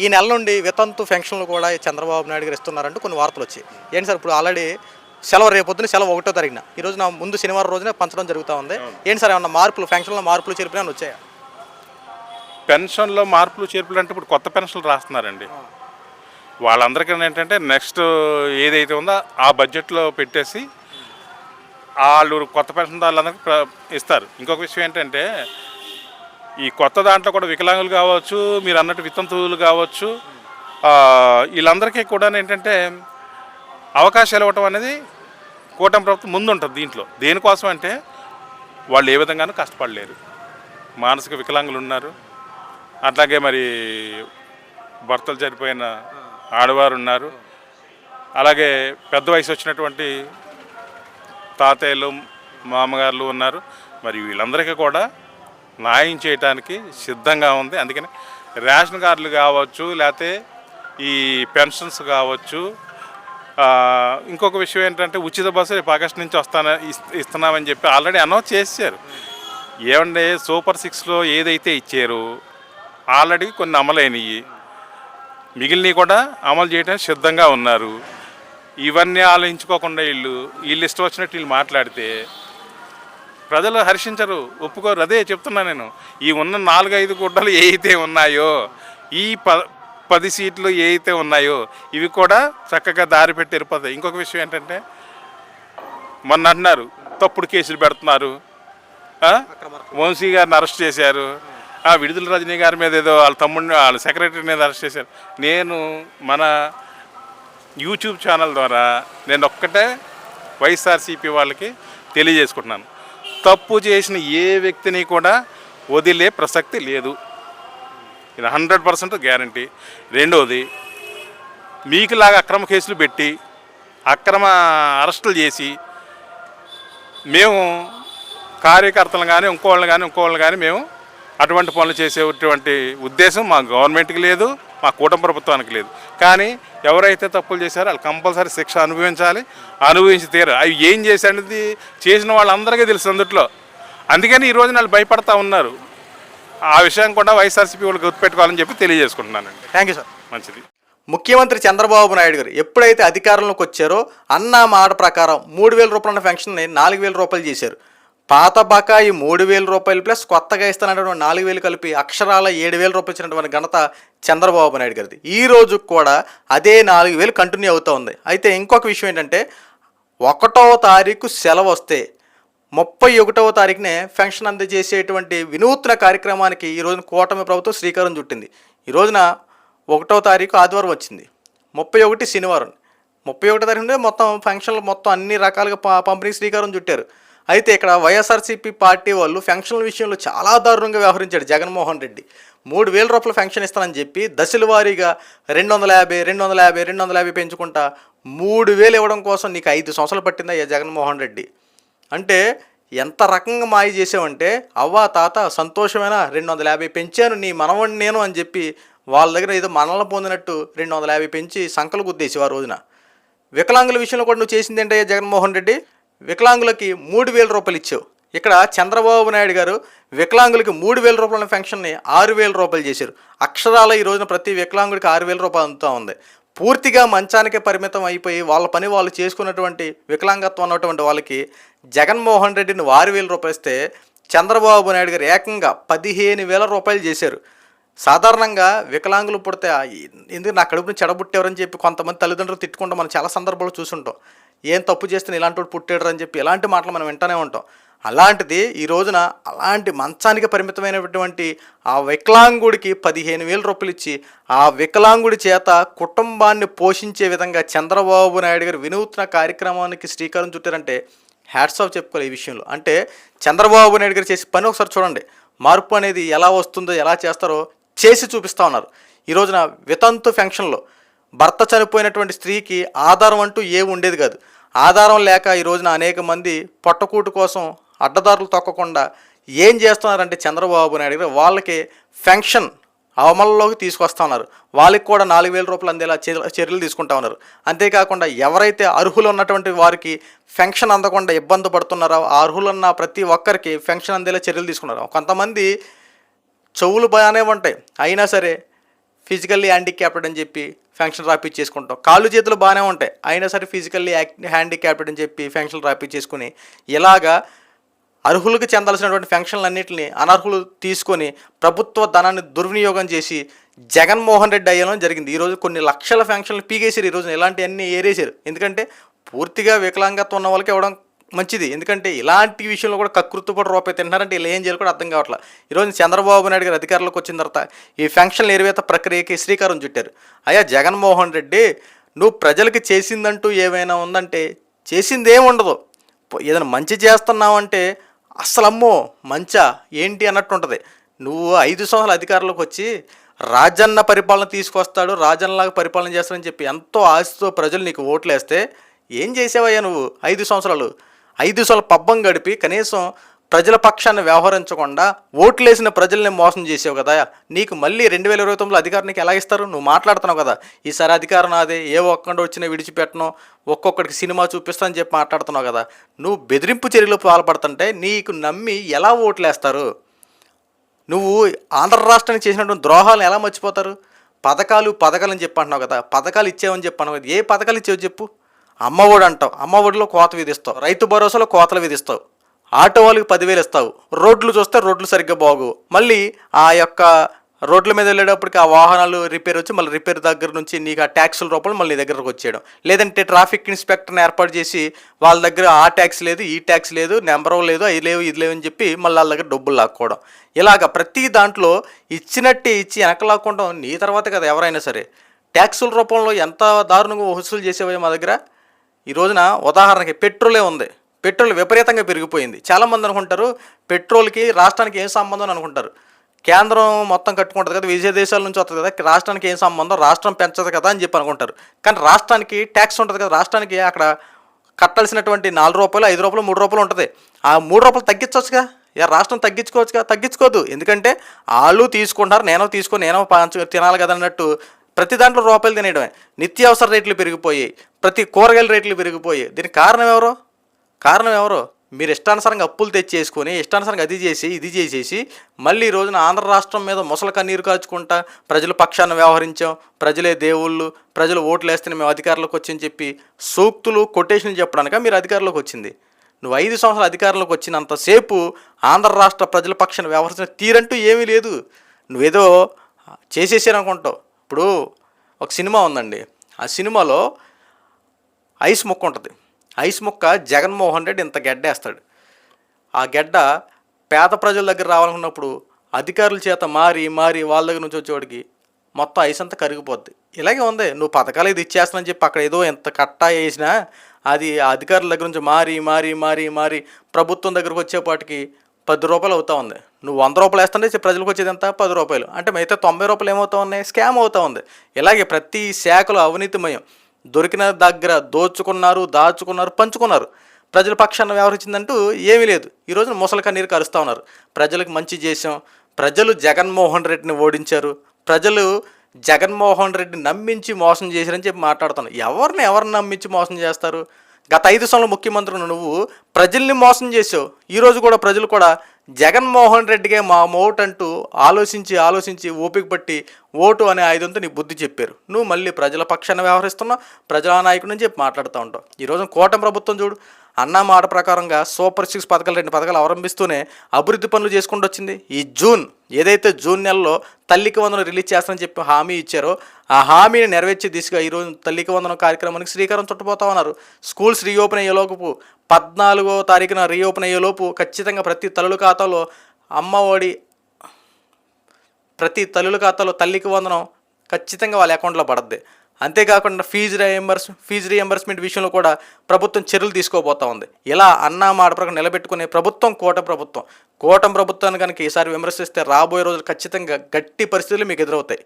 ఈ నెల నుండి వితంతు పెన్షన్లు కూడా చంద్రబాబు నాయుడు గారు ఇస్తున్నారంటూ కొన్ని వార్తలు వచ్చాయి. ఏంటి సార్ ఇప్పుడు ఆల్రెడీ సెలవు రేపొద్దున సెలవు 1వ తారీఖున ఈ రోజున ముందు శనివారం రోజున పంచడం జరుగుతూ ఉంది. ఏంటి సార్ ఏమన్నా మార్పులు పెన్షన్లో మార్పులు చేర్పులు వచ్చాయా? పెన్షన్లో మార్పులు చేర్పులు అంటే ఇప్పుడు కొత్త పెన్షన్లు రాస్తున్నారండి. వాళ్ళందరికీ ఏంటంటే నెక్స్ట్ ఏదైతే ఉందో ఆ బడ్జెట్లో పెట్టేసి వాళ్ళు కొత్త పెన్షన్ వాళ్ళందరికీ ఇస్తారు. ఇంకొక విషయం ఏంటంటే ఈ కొత్త దాంట్లో కూడా వికలాంగులు కావచ్చు, మీరు అన్నట్టు వితంతువులు కావచ్చు, వీళ్ళందరికీ కూడా ఏంటంటే అవకాశాలు ఇవ్వటం అనేది కూటమి ప్రభుత్వం ముందు ఉంటుంది. దీంట్లో దేనికోసం అంటే వాళ్ళు ఏ విధంగానూ కష్టపడలేరు. మానసిక వికలాంగులు ఉన్నారు, అట్లాగే మరి భర్తలు చనిపోయిన ఆడవారు ఉన్నారు, అలాగే పెద్ద వయసు వచ్చినటువంటి తాతయ్యలు మామగారులు ఉన్నారు. మరి వీళ్ళందరికీ కూడా న్యాయం చేయడానికి సిద్ధంగా ఉంది. అందుకని రేషన్ కార్డులు కావచ్చు, లేకపోతే ఈ పెన్షన్స్ కావచ్చు. ఇంకొక విషయం ఏంటంటే ఉచిత బస్సు రేపు ఆగస్టు నుంచి ఇస్తున్నామని చెప్పి ఆల్రెడీ అనౌన్స్ చేశారు. ఏమంటే సూపర్ 6లో ఏదైతే ఇచ్చారో ఆల్రెడీ కొన్ని అమలైనవి, మిగిలినవి కూడా అమలు చేయడానికి సిద్ధంగా ఉన్నారు. ఇవన్నీ ఆలోచించుకోకుండా వీళ్ళు ఇష్టం వచ్చినట్టు వీళ్ళు మాట్లాడితే ప్రజలు హర్షించరు, ఒప్పుకోరు. అదే చెప్తున్నా నేను. ఈ ఉన్న 4-5 గుడ్డలు ఏవైతే ఉన్నాయో, ఈ 10 సీట్లు ఏవైతే ఉన్నాయో ఇవి కూడా చక్కగా దారి పెట్టి వెళ్ళిపోతాయి. ఇంకొక విషయం ఏంటంటే మొన్న అంటున్నారు తప్పుడు కేసులు పెడుతున్నారు, వంశీ గారిని అరెస్ట్ చేశారు, విడుదల రజనీ గారి మీద ఏదో వాళ్ళ తమ్ముడిని వాళ్ళ సెక్రటరీ మీద అరెస్ట్ చేశారు. నేను మన యూట్యూబ్ ఛానల్ ద్వారా నేను ఒక్కటే వైఎస్ఆర్సీపీ వాళ్ళకి తెలియజేసుకుంటున్నాను, తప్పు చేసిన ఏ వ్యక్తిని కూడా వదిలే ప్రసక్తి లేదు. ఇది 100% గ్యారంటీ. రెండవది, మీకులాగా అక్రమ కేసులు పెట్టి అక్రమ అరెస్టులు చేసి మేము కార్యకర్తలు కానీ ఇంకోళ్ళని కానీ మేము అటువంటి పనులు చేసేటువంటి ఉద్దేశం మా గవర్నమెంట్కి లేదు, మా కూటమి ప్రభుత్వానికి లేదు. కానీ ఎవరైతే తప్పులు చేశారో వాళ్ళు కంపల్సరీ శిక్ష అనుభవించి తీరు. అవి ఏం చేశారనేది చేసిన వాళ్ళందరికీ తెలుసు అందుట్లో. అందుకని ఈరోజు వాళ్ళు భయపడతా ఉన్నారు. ఆ విషయం కూడా వైఎస్ఆర్సీపీ వాళ్ళకి గుర్తుపెట్టుకోవాలని చెప్పి తెలియజేసుకుంటున్నానండి. Thank you sir. మంచిది. ముఖ్యమంత్రి చంద్రబాబు నాయుడు గారు ఎప్పుడైతే అధికారంలోకి వచ్చారో అన్న మాట ప్రకారం 3,000 రూపాయల పెన్షన్ని 4,000 రూపాయలు చేశారు. పాత బకాయి 3,000 రూపాయలు ప్లస్ కొత్తగా ఇస్తున్నటువంటి 4,000 కలిపి అక్షరాల 7,000 రూపాయలు ఇచ్చినటువంటి ఘనత చంద్రబాబు నాయుడు గారిది. ఈ రోజు కూడా అదే 4,000 కంటిన్యూ అవుతూ ఉంది. అయితే ఇంకొక విషయం ఏంటంటే 1వ తారీఖు సెలవు వస్తే 31వ తారీఖునే పెన్షన్ అందజేసేటువంటి వినూత్న కార్యక్రమానికి ఈ రోజున కూటమి ప్రభుత్వం శ్రీకారం చుట్టింది. ఈ రోజున 1వ తారీఖు ఆదివారం వచ్చింది, 31 శనివారం. 31వ తారీఖునే మొత్తం పెన్షన్లు మొత్తం అన్ని రకాలుగా పంపిణీ శ్రీకారం చుట్టారు. అయితే ఇక్కడ వైఎస్ఆర్సీపీ పార్టీ వాళ్ళు పెన్షన్ల విషయంలో చాలా దారుణంగా వ్యవహరించాడు జగన్మోహన్ రెడ్డి. 3,000 రూపాయల పెన్షన్ ఇస్తానని చెప్పి దశల వారీగా 250 పెంచుకుంటా 3,000 ఇవ్వడం కోసం నీకు 5 సంవత్సరాలు పట్టిందా జగన్మోహన్ రెడ్డి? అంటే ఎంత రకంగా మాయ చేసావంటే అవ్వా తాత సంతోషమైన 250 పెంచాను నీ మనవడిని నేను అని చెప్పి వాళ్ళ దగ్గర ఏదో మనల్ని పొందినట్టు 250 పెంచి సంకలు గుద్దేసి ఆ రోజున. వికలాంగుల విషయంలో కూడా నువ్వు చేసింది ఏంటయ్యా జగన్మోహన్ రెడ్డి? వికలాంగులకి 3,000 రూపాయలు ఇచ్చావు. ఇక్కడ చంద్రబాబు నాయుడు గారు వికలాంగులకి 3,000 రూపాయల పెన్షన్ని 6,000 రూపాయలు చేశారు. అక్షరాల ఈ రోజున ప్రతి వికలాంగుడికి 6,000 రూపాయలు అందుతూ ఉంది. పూర్తిగా మంచానికే పరిమితం అయిపోయి వాళ్ళ పని వాళ్ళు చేసుకున్నటువంటి వికలాంగత్వం ఉన్నటువంటి వాళ్ళకి జగన్మోహన్ రెడ్డిని 6,000 రూపాయలు ఇస్తే చంద్రబాబు నాయుడు గారు ఏకంగా 15,000 రూపాయలు చేశారు. సాధారణంగా వికలాంగులు పుడితే ఎందుకు నా కడుపుని చెడబుట్టేవారని చెప్పి కొంతమంది తల్లిదండ్రులు తిట్టుకుంటాం. మనం చాలా సందర్భాలు చూసుంటాం. ఏం తప్పు చేస్తే ఇలాంటి వాడు పుట్టాడు అని చెప్పి ఇలాంటి మాటలు మనం వింటూనే ఉంటాం. అలాంటిది ఈ రోజున అలాంటి మంచానికి పరిమితమైనటువంటి ఆ వికలాంగుడికి 15,000 రూపాయలు ఇచ్చి ఆ వికలాంగుడి చేత కుటుంబాన్ని పోషించే విధంగా చంద్రబాబు నాయుడు గారు వినూత్న కార్యక్రమానికి శ్రీకారం చుట్టారంటే హ్యాట్స్ ఆఫ్ చెప్పుకోవాలి ఈ విషయంలో. అంటే చంద్రబాబు నాయుడు గారు చేసే పని ఒకసారి చూడండి. మార్పు అనేది ఎలా వస్తుందో ఎలా చేస్తారో చేసి చూపిస్తూ ఉన్నారు. ఈ రోజున వితంతు పెన్షన్లో భర్త చనిపోయినటువంటి స్త్రీకి ఆధారం అంటూ ఏమి ఉండేది కాదు. ఆధారం లేక ఈ రోజున అనేక మంది పొట్టకూటు కోసం అడ్డదారులు తొక్కకుండా ఏం చేస్తున్నారంటే చంద్రబాబు నాయుడు గారు వాళ్ళకి పెన్షన్ అమల్లోకి తీసుకొస్తా ఉన్నారు. వాళ్ళకి కూడా 4,000 రూపాయలు అందేలా చర్యలు తీసుకుంటా ఉన్నారు. అంతేకాకుండా ఎవరైతే అర్హులు ఉన్నటువంటి వారికి పెన్షన్ అందకుండా ఇబ్బంది పడుతున్నారో ఆ అర్హులున్న ప్రతి ఒక్కరికి పెన్షన్ అందేలా చర్యలు తీసుకున్నారు. కొంతమంది చెవులు బాగానే ఉంటాయి అయినా సరే ఫిజికల్లీ హ్యాండిక్యాప్డ్ అని చెప్పి ఫంక్షన్ రాపిచ్చేసుకుంటాం. కాళ్ళు చేతులు బాగానే ఉంటాయి, అయినా సరే ఫిజికల్లీ హ్యాండిక్యాప్డ్ అని చెప్పి ఫంక్షన్ రాపిచ్చేసుకుని ఇలాగా అర్హులకు చెందాల్సినటువంటి ఫంక్షన్లన్నింటినీ అనర్హులు తీసుకొని ప్రభుత్వ ధనాన్ని దుర్వినియోగం చేసి జగన్మోహన్ రెడ్డి అయ్యడం జరిగింది. ఈరోజు కొన్ని లక్షల ఫంక్షన్లు పీకేసారు. ఈరోజు ఇలాంటివన్నీ ఏరేసారు. ఎందుకంటే పూర్తిగా వికలాంగత్వం ఉన్న వాళ్ళకి ఇవ్వడం మంచిది. ఎందుకంటే ఇలాంటి విషయంలో కూడా కకృతిపడి రూపాయి తింటున్నారంటే ఇలా ఏం చేయాలి కూడా అర్థం కావట్లేదు. ఈరోజు చంద్రబాబు నాయుడు గారు అధికారంలోకి వచ్చిన తర్వాత ఈ ఫంక్షన్ల ఎరువేత ప్రక్రియకి శ్రీకారం చుట్టారు. అయ్యా జగన్మోహన్ రెడ్డి, నువ్వు ప్రజలకి చేసిందంటూ ఏమైనా ఉందంటే చేసింది ఏముండదు. ఏదైనా మంచి చేస్తున్నావంటే అసలు అమ్మో మంచా ఏంటి అన్నట్టు ఉంటుంది. నువ్వు 5 సంవత్సరాల అధికారంలోకి వచ్చి రాజన్న పరిపాలన తీసుకొస్తాడు, రాజన్నలాగా పరిపాలన చేస్తాడని చెప్పి ఎంతో ఆశతో ప్రజలు నీకు ఓట్లు వేస్తే ఏం చేసావయ్యా నువ్వు 5 సంవత్సరాలు? 5 సంవత్సరాలు పబ్బం గడిపి కనీసం ప్రజల పక్షాన్ని వ్యవహరించకుండా ఓట్లేసిన ప్రజల్ని మోసం చేసావు కదా. నీకు మళ్ళీ 2029లో అధికారానికి ఎలా ఇస్తారు? నువ్వు మాట్లాడుతున్నావు కదా, ఈసారి అధికారం నాదే, ఏ ఒక్కడు వచ్చినా విడిచిపెట్టను, ఒక్కొక్కడికి సినిమా చూపిస్తానని చెప్పి మాట్లాడుతున్నావు కదా. నువ్వు బెదిరింపు చర్యలు పాల్పడుతుంటే నీకు నమ్మి ఎలా ఓట్లేస్తారు? నువ్వు ఆంధ్ర రాష్ట్రానికి చేసినటువంటి ద్రోహాలను ఎలా మర్చిపోతారు? పథకాలని చెప్పి అంటున్నావు కదా, పథకాలు ఇచ్చావని చెప్పి అన్నావు కదా. ఏ పథకాలు ఇచ్చావు చెప్పు? అమ్మఒడి అంటావు, అమ్మఒడిలో కోత విధిస్తావు, రైతు భరోసాలో కోతలు విధిస్తావు, ఆటో వాళ్ళకి 10,000 ఇస్తావు, రోడ్లు చూస్తే రోడ్లు సరిగ్గా బాగు, మళ్ళీ ఆ యొక్క రోడ్ల మీద వెళ్ళేటప్పటికి ఆ వాహనాలు రిపేర్ వచ్చి మళ్ళీ రిపేర్ దగ్గర నుంచి నీకు ఆ ట్యాక్సుల రూపంలో మళ్ళీ నీ దగ్గరకు వచ్చేయడం. లేదంటే ట్రాఫిక్ ఇన్స్పెక్టర్ని ఏర్పాటు చేసి వాళ్ళ దగ్గర ఆ ట్యాక్స్ లేదు, ఈ ట్యాక్స్ లేదు, నెంబర్ లేదు, అది లేవు ఇది లేవు అని చెప్పి మళ్ళీ వాళ్ళ దగ్గర డబ్బులు లాక్కోవడం. ఇలాగ ప్రతి దాంట్లో ఇచ్చినట్టే ఇచ్చి వెనక లాక్కోవడం నీ తర్వాత కదా ఎవరైనా సరే. ట్యాక్సుల రూపంలో ఎంత దారుణంగా వసూలు చేసేవో మా దగ్గర. ఈ రోజున ఉదాహరణకి పెట్రోలే ఉంది, పెట్రోల్ విపరీతంగా పెరిగిపోయింది. చాలామంది అనుకుంటారు పెట్రోల్కి రాష్ట్రానికి ఏం సంబంధం అని అనుకుంటారు. కేంద్రం మొత్తం కట్టుకుంటుంది కదా, విదేశ దేశాల నుంచి వస్తుంది కదా, రాష్ట్రానికి ఏం సంబంధం, రాష్ట్రం పెంచదు కదా అని చెప్పి అనుకుంటారు. కానీ రాష్ట్రానికి ట్యాక్స్ ఉంటుంది కదా, రాష్ట్రానికి అక్కడ కట్టాల్సినటువంటి 4 రూపాయలు, 5 రూపాయలు, 3 రూపాయలు ఉంటుంది. ఆ 3 రూపాయలు తగ్గించవచ్చుగా, రాష్ట్రం తగ్గించుకోవచ్చుగా, తగ్గించుకోదు. ఎందుకంటే వాళ్ళు తీసుకుంటారు, నేను తినాలి కదా అన్నట్టు ప్రతి దాంట్లో రూపాయలు తినేయడమే. నిత్యావసర రేట్లు పెరిగిపోయాయి, ప్రతి కూరగాయల రేట్లు పెరిగిపోయాయి. దీనికి కారణం ఎవరో? మీరు ఇష్టానుసారంగా అప్పులు తెచ్చేసుకొని ఇష్టానుసారంగా అది చేసి ఇది చేసేసి మళ్ళీ ఈ రోజున ఆంధ్ర రాష్ట్రం మీద ముసలి కన్నీరు కాచుకుంటా ప్రజల పక్షాన వ్యవహరించాం, ప్రజలే దేవుళ్ళు, ప్రజలు ఓట్లు వేస్తేనే మేము అధికారంలోకి వచ్చని చెప్పి సూక్తులు కొటేషన్లు చెప్పడానిక మీరు అధికారంలోకి వచ్చింది. నువ్వు 5 సంవత్సరాల అధికారంలోకి వచ్చినంతసేపు ఆంధ్ర రాష్ట్ర ప్రజల పక్షాన వ్యవహరించిన తీరంటూ ఏమీ లేదు. నువ్వేదో చేసేసాను అనుకుంటావు. ఇప్పుడు ఒక సినిమా ఉందండి, ఆ సినిమాలో ఐస్ ముక్క ఉంటుంది. ఐస్ ముక్క జగన్మోహన్ రెడ్డి ఇంత గెడ్డేస్తాడు. ఆ గెడ్డ పేద ప్రజల దగ్గర రావాలనుకున్నప్పుడు అధికారుల చేత మారి వాళ్ళ దగ్గర నుంచి వచ్చేవాడికి మొత్తం ఐస్ అంతా కరిగిపోద్ది. ఇలాగే ఉంది. నువ్వు పథకాలు ఇది ఇచ్చేస్తానని చెప్పి అక్కడ ఏదో ఎంత కట్టా వేసినా అది ఆ అధికారుల దగ్గర నుంచి మారి ప్రభుత్వం దగ్గరకు వచ్చేపాటికి 10 రూపాయలు అవుతా ఉంది. నువ్వు 100 రూపాయలు వేస్తుంటే ప్రజలకు వచ్చేది ఎంత? 10 రూపాయలు. అంటే మిగతా 90 రూపాయలు ఏమవుతా ఉన్నాయి? స్కామ్ అవుతా ఉంది. ఇలాగే ప్రతి శాఖలో అవినీతిమయం. దొరికిన దగ్గర దోచుకున్నారు, దాచుకున్నారు, పంచుకున్నారు. ప్రజల పక్షాన వ్యవహరించిందంటూ ఏమీ లేదు. ఈరోజు ముసలి కన్నీరు కరుస్తూ ఉన్నారు. ప్రజలకు మంచి చేసాం, ప్రజలు జగన్మోహన్ రెడ్డిని ఓడించారు, ప్రజలు జగన్మోహన్ రెడ్డిని నమ్మించి మోసం చేశారని చెప్పి మాట్లాడుతున్నారు. ఎవరిని నమ్మించి మోసం చేస్తారు? గత 5 సంవత్సరాల ముఖ్యమంత్రిని నువ్వు ప్రజల్ని మోసం చేసావు. ఈరోజు కూడా ప్రజలు కూడా జగన్మోహన్ రెడ్డికే మా ఓటు అంటూ ఆలోచించి ఓపిక పట్టి ఓటు అనే ఆయుధంతో నీ బుద్ధి చెప్పారు. నువ్వు మళ్ళీ ప్రజల పక్షాన వ్యవహరిస్తున్నావు, ప్రజా నాయకుడి నుంచి చెప్పి మాట్లాడుతూ ఉంటావు. ఈరోజు కూటమి ప్రభుత్వం చూడు, అన్న మాట ప్రకారంగా సూపర్ 6 పథకాలు 2 పథకాలు అవలంబిస్తూనే అభివృద్ధి పనులు చేసుకుంటూ వచ్చింది. ఈ ఏదైతే జూన్ నెలలో తల్లికి వందనం రిలీజ్ చేస్తానని చెప్పి హామీ ఇచ్చారో ఆ హామీని నెరవేర్చే దిశగా ఈరోజు తల్లికి వందనం కార్యక్రమానికి శ్రీకారం చుట్టబోతా ఉన్నారు. స్కూల్స్ రీఓపెన్ అయ్యేలోపు 14వ తారీఖున రీఓపెన్ అయ్యేలోపు ఖచ్చితంగా ప్రతి తల్లుల ఖాతాలో అమ్మఒడి, ప్రతి తల్లుల ఖాతాలో తల్లికి వందనం ఖచ్చితంగా వాళ్ళ అకౌంట్లో పడద్ది. అంతేకాకుండా ఫీజు రీఎంబర్స్మెంట్ విషయంలో కూడా ప్రభుత్వం చర్యలు తీసుకోబోతా ఉంది. ఇలా అన్నా మాట ప్రకారం నిలబెట్టుకునే ప్రభుత్వం కూటమి ప్రభుత్వాన్ని కనుక ఈసారి విమర్శిస్తే రాబోయే రోజులు ఖచ్చితంగా గట్టి పరిస్థితులు మీకు ఎదురవుతాయి.